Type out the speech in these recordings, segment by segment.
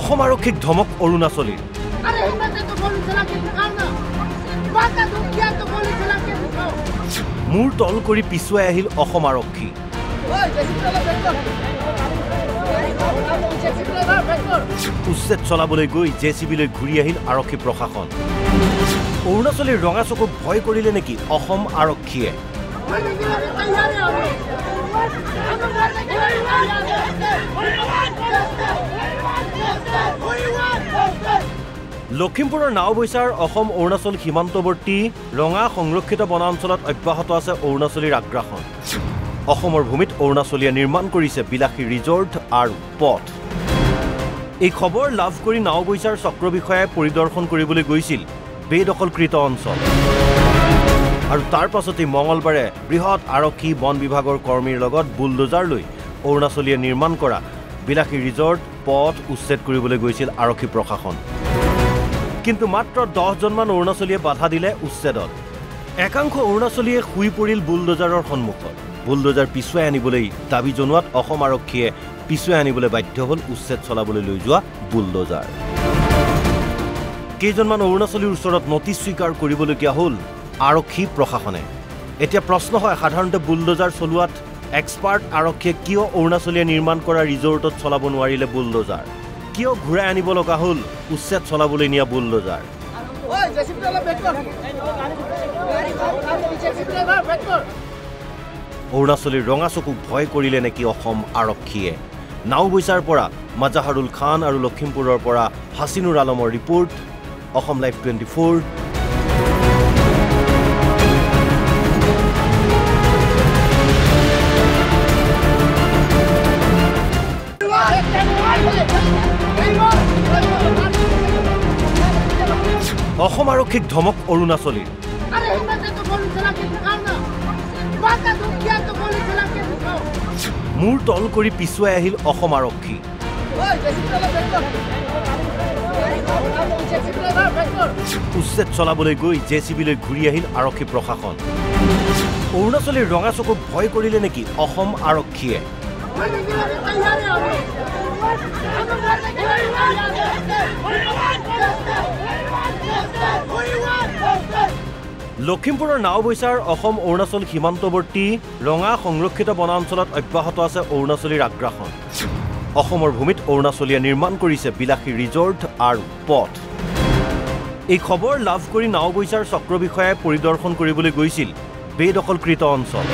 অসম আৰক্ষীক ধমক অৰুণাচলীৰ মূৰ তল কৰি পিছুৱাই আহিল অসম আৰক্ষী উচ্ছেদ চলাবলৈ গৈ জেচিবিলৈ ঘূৰি আহিল আৰক্ষী প্ৰশাসন অৰুণাচলীৰ ৰঙা চকুক ভয় কৰিলে নেকি অসম আৰক্ষীয়ে লখিমপুৰৰ নাওবৈচাৰ অসম অৰুণাচল সীমান্তৱৰ্তী ৰঙা সংৰক্ষিত বনাঞ্চলত অব্যাহত আছে অৰুণাচলীৰ আগ্ৰাসন অসমৰ ভূমিত অৰুণাচলীয়ে নিৰ্মাণ কৰিছে বিলাসী ৰিজৰ্ট আৰু পথ এই খবৰ লাভ কৰি নাওবৈচাৰ চক্ৰ বিষয়াই পৰিদৰ্শন কৰিবলৈ গৈছিল বেদখলকৃত অঞ্চল আৰু তাৰ পাছতে মঙলবাৰে বৃহৎ আৰক্ষী বন বিভাগৰ কৰ্মীৰ লগত বুলডোজাৰ লৈ অৰুণাচলীয়ে নিৰ্মাণ কৰা বিলাসী ৰিজৰ্ট পথ উচ্ছেদ কৰিবলৈ গৈছিল আৰক্ষী প্ৰশাসন কিন্তু মাত্ৰ 10 জনমান অৰুণাচলীয়ে বাধা দিলে উচ্ছেদত একাংশ অৰুণাচলীয়ে শুই পৰিল বুলডোজাৰৰ সন্মুখত বুলডোজাৰ পিছুৱাই আনিবলৈ দাবী জনোৱাত অসম আৰক্ষীয়ে পিছুৱাই আনিবলৈ বাধ্য হ'ল উচ্ছেদ চলাবলৈ লৈ যোৱা বুলডোজাৰ কেইজনমান অৰুণাচলীৰ ওচৰত নটিচ স্বীকাৰ কৰিবলগীয়া হ'ল আৰক্ষী প্ৰশাসনে এতিয়া প্ৰশ্ন হয় সাধাৰণতে বুলডোজাৰ চলোৱাত এক্সপাৰ্ট আৰক্ষীয়ে কিয় অৰুণাচলীয়ে নিৰ্মাণ কৰা ৰিজৰ্টত চলাব নোৱাৰিলে বুলডোজাৰ কিয় ঘূৰাই আনিব লগা হ'ল উচ্ছেদ চলাবলৈ নিয়া বুলডোজাৰ অৰুণাচলীৰ ৰঙা চকুক ভয় কৰিলে নেকি অসম আৰক্ষীয়ে নাওবৈচাৰ পৰা মাজাহাৰুল খান আৰু লখিমপুৰৰ পৰা হাছিনুৰ আলমৰ ৰিপৰ্ট অসম লাইভ 24 অসম আৰক্ষীক ধমক অৰুণাচলীৰ মূৰ তল কৰি পিছুৱাই আহিল অসম আৰক্ষী উচ্ছেদ চলাবলৈ গৈ জেচিবিলৈ ঘূৰি আহিল আৰক্ষী প্ৰশাসন অৰুণাচলীৰ ৰঙা চকুক ভয় কৰিলে নেকি অসম আৰক্ষীয়ে লখিমপুৰৰ নাওবৈচাৰ অসম অৰুণাচল সীমান্তৱৰ্তী ৰঙা সংৰক্ষিত বনাঞ্চলত অব্যাহত আছে অৰুণাচলীৰ আগ্ৰাসন অসমৰ ভূমিত অৰুণাচলীয়ে নিৰ্মাণ কৰিছে বিলাসী ৰিজৰ্ট আৰু পথ এই খবৰ লাভ কৰি নাওবৈচাৰ চক্ৰ বিষয়াই পৰিদৰ্শন কৰিবলৈ গৈছিল বেদখলকৃত অঞ্চল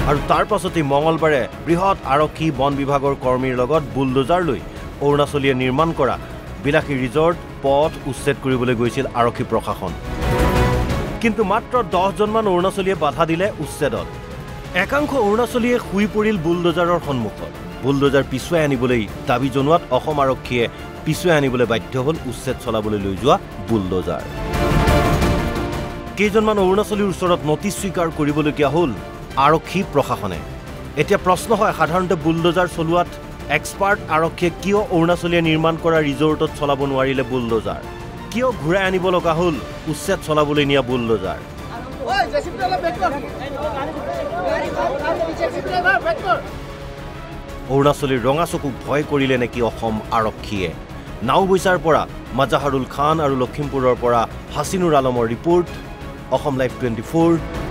আৰু তাৰ পাছতে মঙলবাৰে বৃহৎ আৰক্ষী বন বিভাগৰ কৰ্মীৰ লগত বুলডোজাৰ লৈ অৰুণাচলীয়ে নিৰ্মাণ কৰা বিলাসী ৰিজৰ্ট পথ উচ্ছেদ কৰিবলৈ গৈছিল আৰক্ষী প্ৰশাসন কিন্তু মাত্ৰ 10 জনমান অৰুণাচলীয়ে বাধা দিলে উচ্ছেদত একাংশ অৰুণাচলীয়ে শুই পৰিল বুলডোজাৰৰ সন্মুখত বুলডোজাৰ পিছুৱাই আনিবলৈ দাবী জনোৱাত অসম আৰক্ষীয়ে পিছুৱাই আনিবলৈ বাধ্য হ'ল উচ্ছেদ চলাবলৈ লৈ যোৱা বুলডোজাৰ কেইজনমান অৰুণাচলীৰ ওচৰত নটিচ স্বীকাৰ কৰিবলগীয়া হ'ল আৰক্ষী প্ৰশাসনে এতিয়া প্ৰশ্ন হয় সাধাৰণতে বুলডোজাৰ চলোৱাত এক্সপাৰ্ট আৰক্ষীয়ে কিয় অৰুণাচলীয়ে নিৰ্মাণ কৰা ৰিজৰ্টত চলাব নোৱাৰিলে বুলডোজাৰ কিয় ঘূৰাই আনিব লগা হ'ল উচ্ছেদ চলাবলৈ নিয়া বুলডোজাৰ অৰুণাচলীৰ ৰঙা চকুক ভয় কৰিলে নেকি অসম আৰক্ষীয়ে নাওবৈচাৰ পৰা মাজাহাৰুল খান আৰু লখিমপুৰৰ পৰা হাছিনুৰ আলমৰ ৰিপৰ্ট অসম লাইভ 24